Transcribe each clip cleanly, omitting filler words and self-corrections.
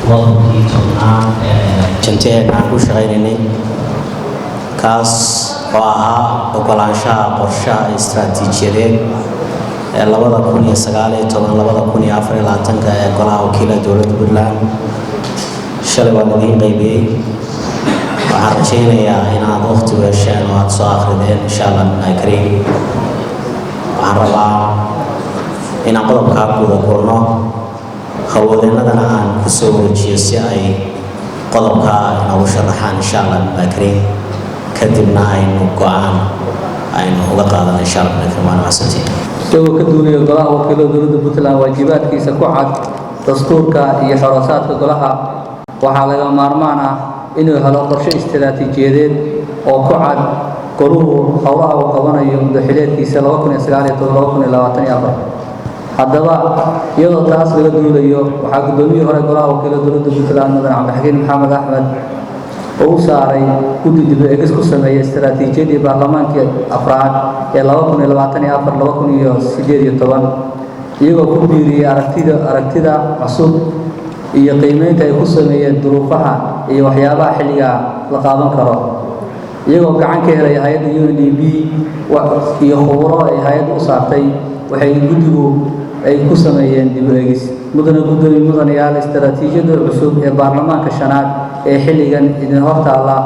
qodobkii tobnaad janteena aan ku shaqaynaynay kaas oo ahaa ogolaanshaha qorshaha istiraatiijiyadeed ee 2019-2024 ee golaha wakiilada dowladda Puntland shalay waa idin qaybiyay. waxaan rajaynayaa inaad waqti u heshaan oo aad soo akhrideen insha Allah kariim. waxaan rabaa inaan qodobkaa guda kulno hawlwadeenadana aan ku soo wareejiyo si ay qodobkaa inoogu sharaxaan insha Allah kariim, kadibna aynu go'aan aynu uga qaadano insha Allah kariim. waan mahadsantihiin. isagoo ka duulaya golaha wakiilada dowladda Puntland waajibaadkiisa ku cad dastuurka iyo xoraasaadka golaha, waxaa laga maarmaan ah inuu helo qorshe istiraatiijiyadeed oo ku cad goluhu howlaha uu qabanayo muddaxileedkiisa 2019-2024. haddaba iyadoo taas laga duulayo, waxaa gudoomiyihii hore golaha wakiilada dowladda Puntland Mudane Cabdixakiin Maxamed Axmed oo u saaray guddi dib u eegis ku sameeya istiraatiijiyadii baarlamaankii afraad ee 2024-2018, iyagoo ku biiriyay aragtida cusub iyo qiimeynta ay ku sameeyeen duruufaha iyo waxyaabaha xilliga la qaadan karo, iyagoo gacan ka helay hay'adda UNDP iyo khuburo ay hay'addu u saartay. waxay guddigu ay ku sameeyeen dib u eegis. mudanayaal istiraatiijiyada cusub ee baarlamaanka shanaad ee xilligan idin hortaala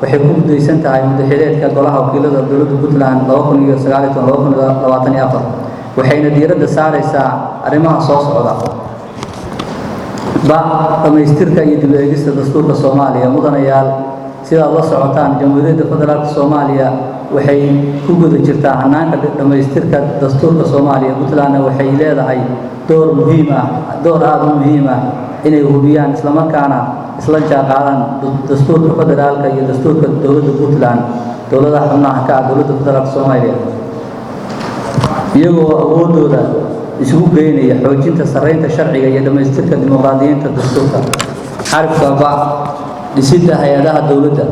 waxay ku gudaysan tahay muddaxileedka golaha wakiilada dowladda Puntland 2019-2024, waxayna diiradda saaraysaa arrimaha soo socda: dhamaystirka iyo dib u eegista dastuurka Soomaaliya. mudanayaal, sidaad la socotaan, Jamhuuriyadda Federaalka Soomaaliya waxay ku guda jirtaa hanaanka dhamaystirka dastuurka Soomaaliya. Puntland waxay leedahay door aad u muhiim ah inay hubiyaan isla markaana isla jaanqaadaan dastuurka federaalka iyo dastuurka dowladda Puntland, dowladaha xubnaha ka ah dowladda Federaalka Soomaaliya, iyagoo awoodooda isugu geynaya xoojinta sarreynta sharciga iyo dhamaystirka dimuqraadiyiinta dastuurka. xarifka dhisidda hay-adaha dowladda.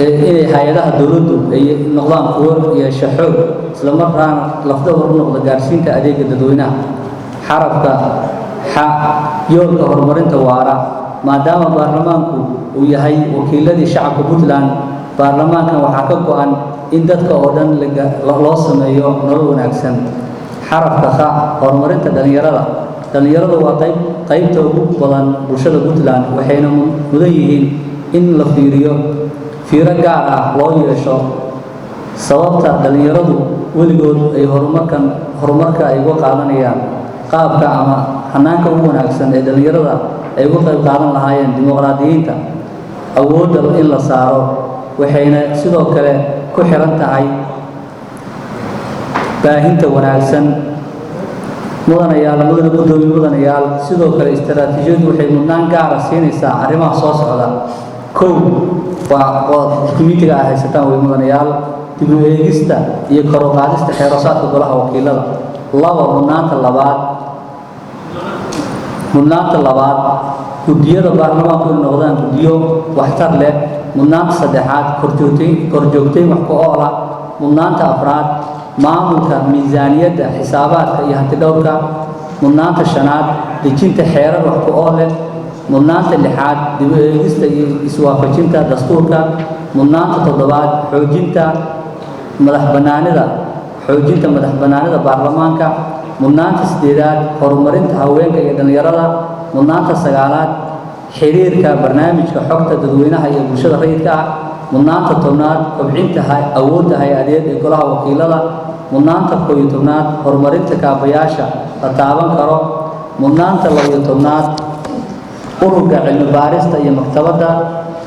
inay hay-adaha dowladdu ay noqdaan kuwo yeesha xoog isla markaana lafdhabar u noqda gaarsiinta adeega dadweynaha. xarafka yoolka horumarinta waara. maadaama baarlamaanku uu yahay wakiiladii shacabka Puntland, baarlamaankan waxaa ka go'an in dadka oo dhan loo sameeyo nolol wanaagsan. xarafka horumarinta dhalinyarada. dhalinyaradu waa qaybta ugu badan bulshada Puntland, waxayna mudan yihiin in la fiiro gaar ah loo yeesho sababta dhalinyaradu weligood ay horumarka ay uga qaadanayaan qaabka ama hanaanka ugu wanaagsan ee dhalinyarada ay uga qayb qaadan lahaayeen dimuqraadiyiinta. awoodda in la saaro waxayna sidoo kale ku xiran tahay baahinta wanaagsan. mudanayaal, sidoo kale istiraatiijiyadu waxay mudnaan gaara siinaysaa arrimaha soo socda. waa dukumiintiga ay haysataan way mudanayaal: dib u eegista iyo kor u qaadista xeeroosaadka golaha wakiilada. mudnaanta labaad, guddiyada baarlamaanku inay noqdaan guddiyo waxtar leh. mudnaanta saddexaad, korjoogtayn wax ku ool ah. mudnaanta afraad, maamulka miisaaniyadda, xisaabaadka iyo hantidhowrka. mudnaanta shanaad, dejinta xeerar wax ku ool leh. mudnaanta lixaad, dib u eegista iyo iswaafajinta dastuurka. mudnaanta toddobaad, xoojinta madax-bannaanida baarlamaanka. mudnaanta siddeedaad, horumarinta haweenka iyo dhalinyarada. mudnaanta sagaalaad, xiriirka barnaamijka xogta dadweynaha iyo bulshada rayidka ah. mudnaanta tobnaad, kobcinta awoodda hay-adeed ee golaha wakiilada. mudnaanta 11aad, horumarinta kaabayaasha la taaban karo. mudnaanta 12aad, ururka cilmi baarista iyo maktabadda.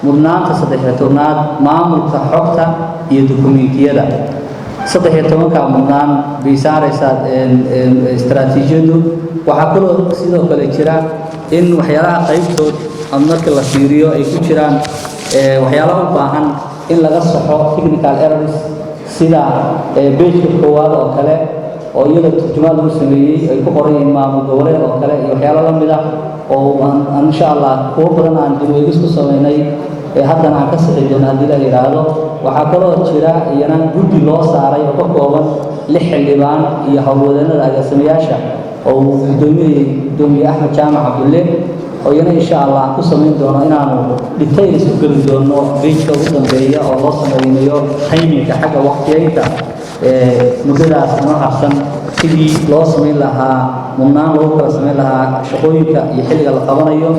mudnaanta 13aad, maamulka xogta iyo dukumiintiyada. 13 mudnaan bay saaraysaa istiraatiijiyadu. waxaa kaloo sidoo kale jira in waxyaalaha qaybtood ama marka la fiiriyo ay ku jiraan waxyaalaha u baahan in laga saxo technical errors, sida page-ka koowaad oo kale oo iyada turjumaad lagu sameeyey ay ku qoran yihiin maamul goboleed oo kale iyo waxyaalo la mid ah oo insha Allah kuwo badan aan dib u eegis ku sameynay haddana aan ka sixi doono haddii la yiraahdo. waxaa kaloo jira iyana guddi loo saaray oo ka kooban 6 xildhibaan iyo howlwadeenada agaasimayaasha oo gudoomiyay gudoomiye Axmed Jaamac Cabdulle oo yana insha Allah ku sameyn doono inaanu details u gali doono page-ka ugu dambeeya oo loo sameeyo timing-ka xagga waqtiyeynta muddadaas ama harsan sidii loo sameyn lahaa mudnaan loo kala sameyn lahaa shaqooyinka iyo xilliga la qabanayo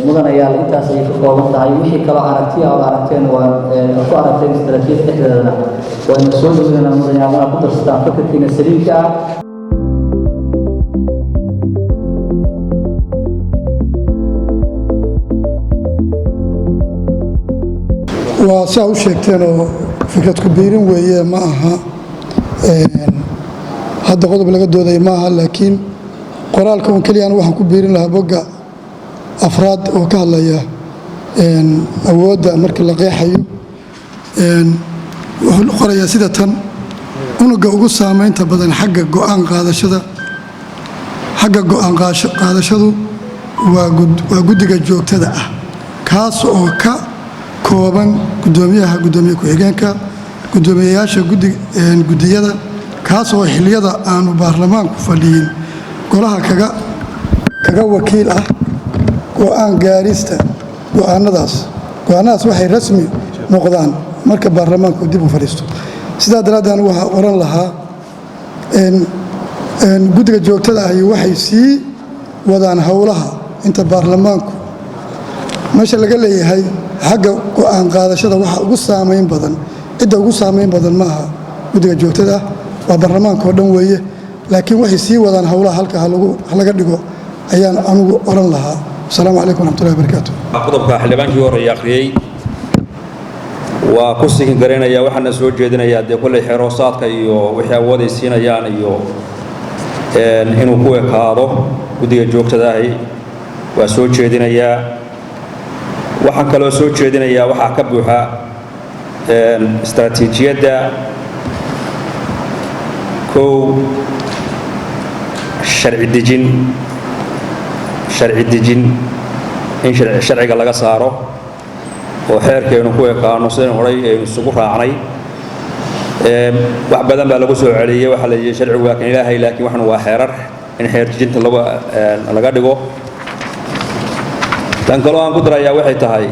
mudanayaal intaas ay ka kooban tahay wixii kala aragtiya oo aragteen waa ku aragteen istaraatiijiyada dhexdeeda waa in soo dhaweynaa mudanayaal ku darsataan fikirkiina saliimka ah waa saa u sheegteen oo fikrad ku biirin weeye ma aha hadda qodob laga dooday ma aha laakiin qoraalka un keliya anigu waxaan ku biirin lahaa bogga afraad oo ka hadlaya awoodda marka la qeexayo wuxuu qorayaa sida tan unuga ugu saamaynta badan xagga go'aan qaadashadu waa guddiga joogtada ah kaas oo ka kooban gudoomiyaha gudoomiye ku-xigeenka gudoomiyeyaasha guddiyada kaas oo xilliyada aanu baarlamaanku fadhiyin golaha kaga wakiil ah go'aan gaarista go'aanadaas waxay rasmi noqdaan marka baarlamaanku dib u fadhiisto sidaa daraaddeed anigu waxaa oran lahaa guddiga joogtada ahi waxay sii wadaan howlaha inta baarlamaanku meesha laga leeyahay xagga go'aan qaadashada waxa ugu saamayn badan cidda ugu saamayn badan ma aha guddiga joogtada ah waa baarlamaanka oo dhan weeye laakiin waxay sii wadaan howlaha halka halaga dhigo ayaan anigu oran lahaa asalaamu calaykum waraxmatullahi wabarakaatu qodobka xildhibaankii horeeye akhriyey waa ku sigin garaynaya waxaana soo jeedinayaa dee kolley xeroosaadka iyo wixii awooday siinayaan iyo inuu ku ekaado guddiga joogtada ahi waa soo jeedinayaa waxaan kaloo soo jeedinayaa waxaa ka buuxa istaraatiijiyadda kow sharci dejin in sharciga laga saaro oo xeerkeenu ku ekaano sidaynu horay aynu isugu raacnay wax badan baa lagu soo celiyey waxaa la yidhi sharcigu waa kan ilaahay laakiin waxna waa xeerar in xeer dejinta laga dhigo tan kaloo aan ku darayaa waxay tahay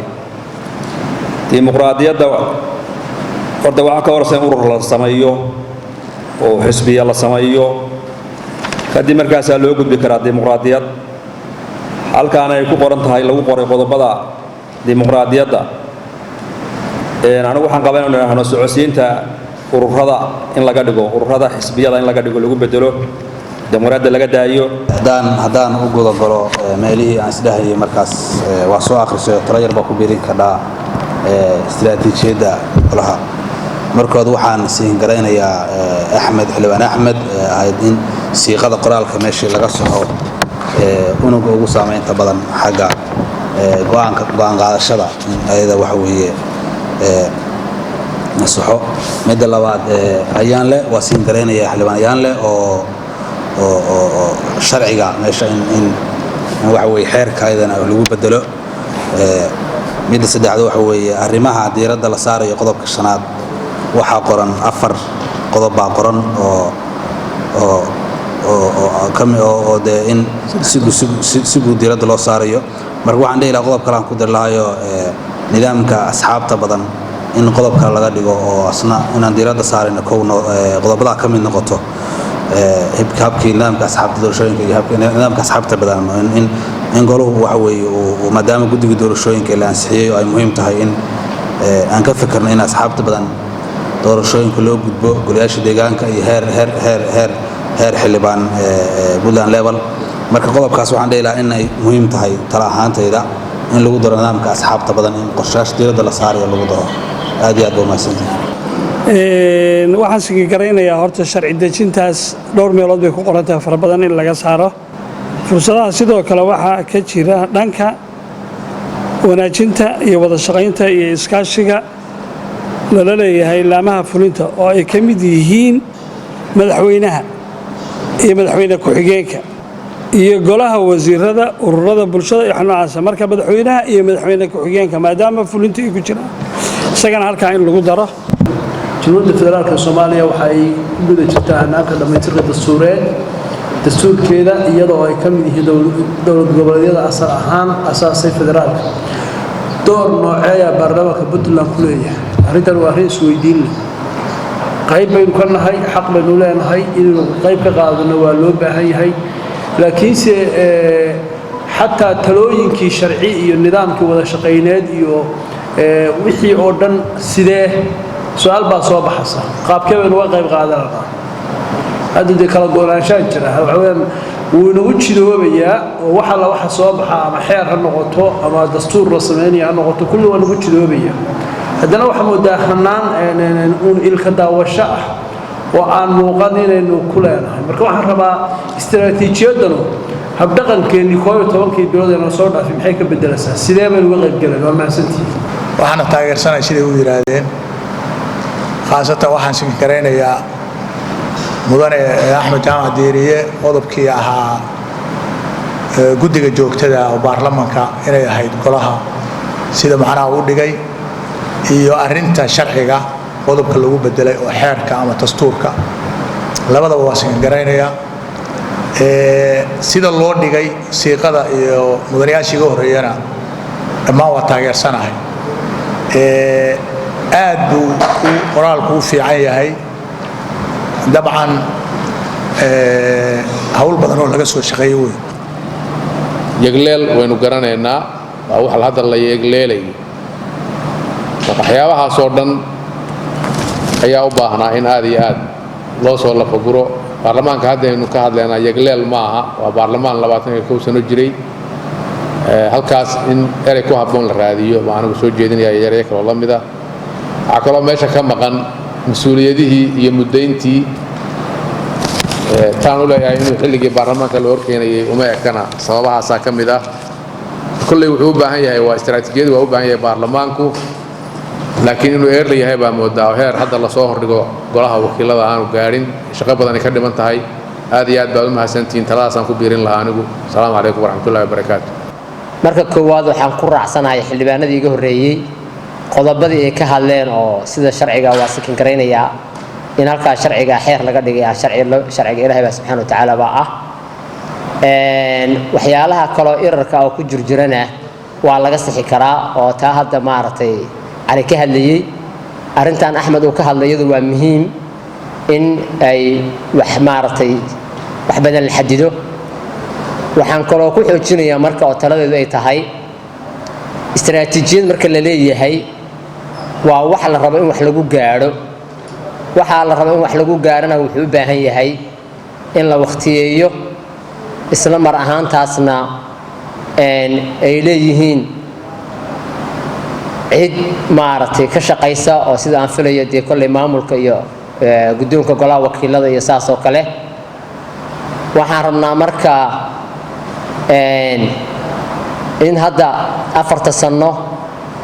dimuqraadiyadda horta waxaa ka horeysa in urur la sameeyo oo xisbiya la sameeyo kadib markaasaa loo gudbi karaa dimuqraadiyad halkaana ay ku qoran tahay lagu qoray qodobada dimuqraadiyadda anigu waxaan qabaa inaynu idhaahno socodsiinta ururada in laga dhigo ururada xisbiyada in laga dhigo lagu bedelo dimuqraadiyadda laga daayo haddaan u guda galo meelihii aan isdhahayay markaas waa soo akhrisayo talo yar baa ku biirin kadhaa istiraatiijiyadda golaha markood waxaan siin garaynayaa xildhibaan axmed ahayd in siiqada qoraalka meeshii laga soxo unuga ugu saamaynta badan xagga go'aan qaadashada in ayada waxa weeye nasaxo midda labaad ayaanle waa siin garaynaya xildhibaan ayaanle oo sharciga meesha in waxa weeye xeerka ayadana lagu bedelo midda saddexaad waxa weeye arrimaha diiradda la saarayo qodobka shanaad waxaa qoran 4 qodob baa qoran oo dee in si guud diiradda loo saarayo marka waxaan dhihi lahaa qodob kale aan ku dari lahayo nidaamka asxaabta badan in qodob kale laga dhigo oo asna inaan diiradda saarayno qodobadaa ka mid noqoto habkii nidaamka asxaabta doorashooyinka iyo nidaamka asxaabta badan in goluhu waxa weeye maadaama guddiga doorashooyinka la ansixiyey oo ay muhiim tahay in aan ka fikirno in asxaabta badan doorashooyinka loo gudbo golayaasha deegaanka iyo heer xildhibaan Puntland level marka qodobkaas waxaan dhihi lahaa in ay muhiim tahay tala ahaantayda in lagu daro nidaamka asxaabta badan in qorshayaasha diiradda la saarayo lagu daro aad iyo aad baa mahadsantihiin waxaan sigi garaynayaa horta sharci dejintaas dhowr meelood bay ku qoran tahay fara badan in laga saaro fursadaha sidoo kale waxaa ka jira dhanka wanaajinta iyo wada shaqaynta iyo iskaashiga lala leeyahay laamaha fulinta oo ay ka mid yihiin madaxweynaha iyo madaxweyne ku-xigeenka iyo golaha wasiirada ururada bulshada iyo noocaas marka madaxweynaha iyo madaxweyne ku-xigeenka maadaama fulinta ay ku jiraan isagana halkaa in lagu daro Jamhuuriyadda Federaalka Soomaaliya waxay ku guda jirtaa hannaanka dhammaystirka dastuureed dastuurkeeda iyadoo ay ka mid yihiin dowlad goboleedyada asal ahaan asaasay federaalka door nooceeya baarlamaanka puntland ku leeyahay arrintan waa arrin isweydiin leh qayb baynu ka nahay xaq baynu leenahay inaynu qayb ka qaadano waa loo baahan yahay laakiinse xataa talooyinkii sharci iyo nidaamkii wada shaqayneed iyo wixii oo dhan sidee su-aal baa soo baxaysa qaabkee baynu uga qayb qaadananaa hadda dee kala goolaanshaan jira waxaweyaan wuu inagu jidoobayaa oo wax alla waxa soo baxa ama xeer ha noqoto ama dastuur la sameynaya ha noqoto kulli waa nagu jidoobaya haddana waxaa moodaa hanaan uun ilka daawasho ah oo aan muuqan inaynu ku leenahay marka waxaan rabaa istaraatiijiyaddanu habdhaqankeennii 11 bilood ee soo dhaafay maxay ka bedelaysaa sidee baynu uga qayb galan waa mahadsantihiin waxaana taageersanay siday u yiraahdeen khaasatan waxaan siin kareynayaa mudane axmed jaamac diiriye qodobkii ahaa guddiga joogtada oo baarlamaanka inay ahayd golaha sida macnaha u dhigay iyo arrinta sharciga qodobka lagu bedelay oo xeerka ama dastuurka labadaba waa siin kareynayaa sida loo dhigay siiqada iyo mudanayaashiga horeeyana dhammaan waa taageersanahay aad buu qoraalku u fiican yahay dabcan hawl badan oo laga soo shaqeeyo wey yegleel waynu garanaynaa waa wax la hadal la yegleelay waxyaabahaas oo dhan ayaa u baahnaa in aad iyo aad loo soo lafaguro baarlamaanka haddaynu ka hadlaynaa yegleel ma aha waa baarlamaan 21 sano jiray halkaas in erey ku habboon la raadiyo baa anigu soo jeedinayaa yareey kaloo la mida waxaa kaloo meesha ka maqan mas-uuliyadihii iyo muddayntii taan u leeyahay inuu xilligii baarlamaanka la horkeenayay uma ekana sababahaasaa ka mid ah kolley wuxuu u baahan yahay waa istaraatiijiyadu waa u baahan yahay baarlamaanku laakiin inuu eerla yahay baa moodaa oo heer hadda lasoo hordhigo golaha wakiilada aanu gaadhin shaqo badani ka dhiman tahay aad iyo aad baad u mahadsantihiin taladaasaan ku biirin lahaa anigu asalaamu calaykum waraxmatullahi wabarakaatu marka koowaad waxaan ku raacsanahay xildhibaanadii iga horreeyey qodobadii ay ka hadleen oo sida sharciga waa sakin garaynayaa in halkaa sharciga xeer laga dhigay sharciga ilaahay baa subxaana wa tacaala baa ah waxyaalaha kaloo irarka oo ku jirjirana waa laga sixi karaa oo taa hadda maaragtay cali ka hadlayey arrintan axmed uu ka hadlay iyadu waa muhiim in ay wax maaragtay wax badan la xadido waxaan kaloo ku xoojinayaa marka oo taladeedu ay tahay istaraatiijiyad marka la leeyahay waa wax la rabo in wax lagu gaadho waxaa la rabo in wax lagu gaarana wuxuu u baahan yahay in la waqtiyeeyo isla mar ahaantaasna ay leeyihiin cid maaragtay ka shaqaysa oo sida aan filayo dee kolley maamulka iyo guddoonka golaha wakiilada iyo saas oo kale waxaan rabnaa marka in hadda 4 sano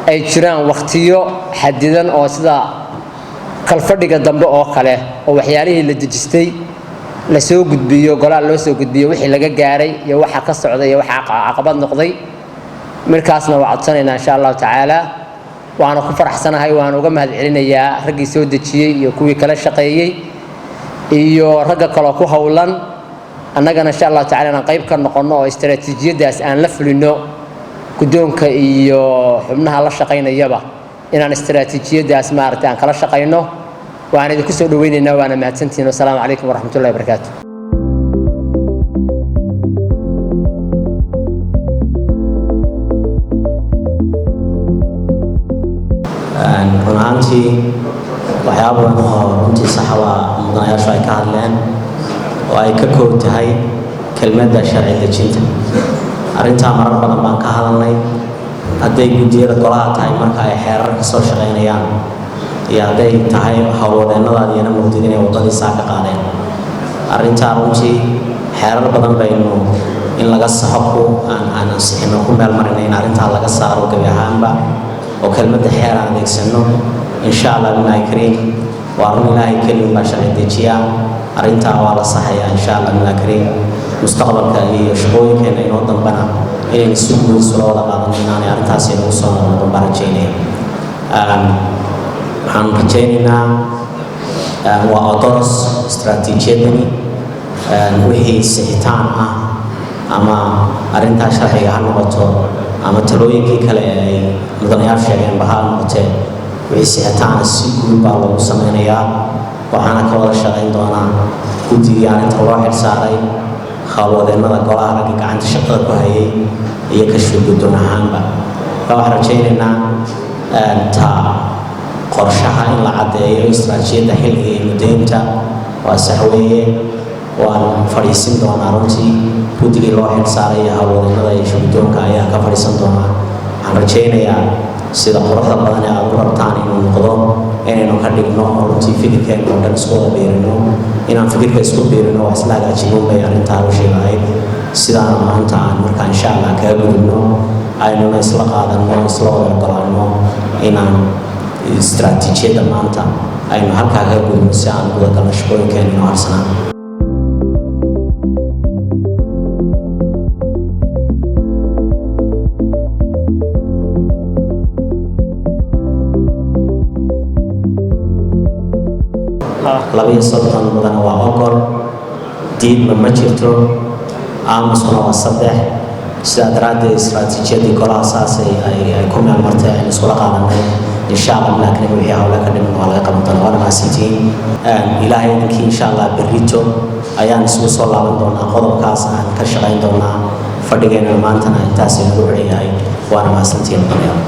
ay jiraan waqtiyo xadidan oo sida kalfadhiga dambe oo kale oo waxyaalihii la dejistay la soo gudbiyo golaha loo soo gudbiyo wixii laga gaaray iyo waxa ka socday iyo waxa caqabad noqday markaasna waa codsanaynaa insha Allah tacaala waana ku faraxsanahay waan uga mahadcelinayaa raggii soo dejiyay iyo kuwii kala shaqeeyay iyo ragga kale ku hawlan annagana insha Allah tacaala aan qayb ka noqono oo istaraatiijiyadaas aan la fulino guddoonka iyo xubnaha la shaqeynayaba inaan istaraatiijiyadaas maaragtay aan kala shaqeyno waan idinku soo dhaweynaynaa waana mahadsantihiin wassalaamu calaykum waraxmatullahi wabarakaatu runtii waxyaabo badan oo runtii saxwa mudanayaashu ay ka hadleen oo ay ka koob tahay kelmadda sharci dejinta arrintaa marar badan baan ka hadalnay hadday guddiyada golaha tahay marka ay xeerar ka soo shaqaynayaan iyo hadday tahay howlwadeennadaad iyana mugdid inay waddadii saa ka qaadeen arrintaa runtii xeerar badan baynu in laga saxo ku aan ansixino ku meel marinay in arrintaa laga saaro gebi ahaanba oo kelmadda xeer aan adeegsano insha allah billaahi kariim waa run ilaahay kelim baa sharci dejiya arrintaa waa la saxaya insha allah billaahi kariim mustaqbalka iyo shaqooyinkeena inoo dambana inaynu si guud isula wada qaadano inaanay arrintaasi nagu soo noqon baan rajaynaya waxaan rajaynaynaa waa odoros istaraatiijiyadani wixii sixitaan ah ama arrintaa sharciga ha noqoto ama talooyinkii kale ee ay mudanayaal sheegeenba ha noqotee wixii sixitaana si guud baa loogu sameynayaa waxaana ka wada shaqayn doonaa guddigii arrinta loo xilsaaray howlwadeennada golaha ragga gacanta shaqada ku hayay iyo kashfi guddoon ahaanba waxaan rajaynaynaa taa qorshaha in la caddeeyo istaraatiijiyadda xilliga iyo muddaynta waa sax weeye waan fadhiisin doonaa runtii guddigii loo xilsaaray iyo howlwadeennada iyo shuguddoonka ayaa ka fadhiisan doonaa waxaan rajaynayaa sida quruxda badan ee aad u rabtaan inuu noqdo inaynu ka dhigno oo runtii fikirkeenna oo dhan isku wada biirino inaan fikirka isku biirino waa isla hagaajinun bay arrintaa u sheegahayd sidaana maanta aan markaa insha allah kaga gudubno aynuna isla qaadanno isla wada ogolaanno inaan istaraatiijiyadda maanta aynu halkaa kaga gudubno si aan guda galno shaqooyinkeenna inoo harsanaan labiyo soddon mudana waa ogol diidma ma jirto aamusuna waa 3 sidaa daraaddeed istaraatiijiyadii golaha saasay ay ku meel martay aynu iskula qaadanay insha allah laakiin wixii hawle ka dhiman waa laga qaban doonaa waana mahadsantihiin ilaahay idinkii insha allah berrito ayaan isugu soo laaban doonaa qodobkaas aan ka shaqayn doonaa fadhigeena maantana intaasay nagu xidhan yahay waana mahadsantihiin mudanayaal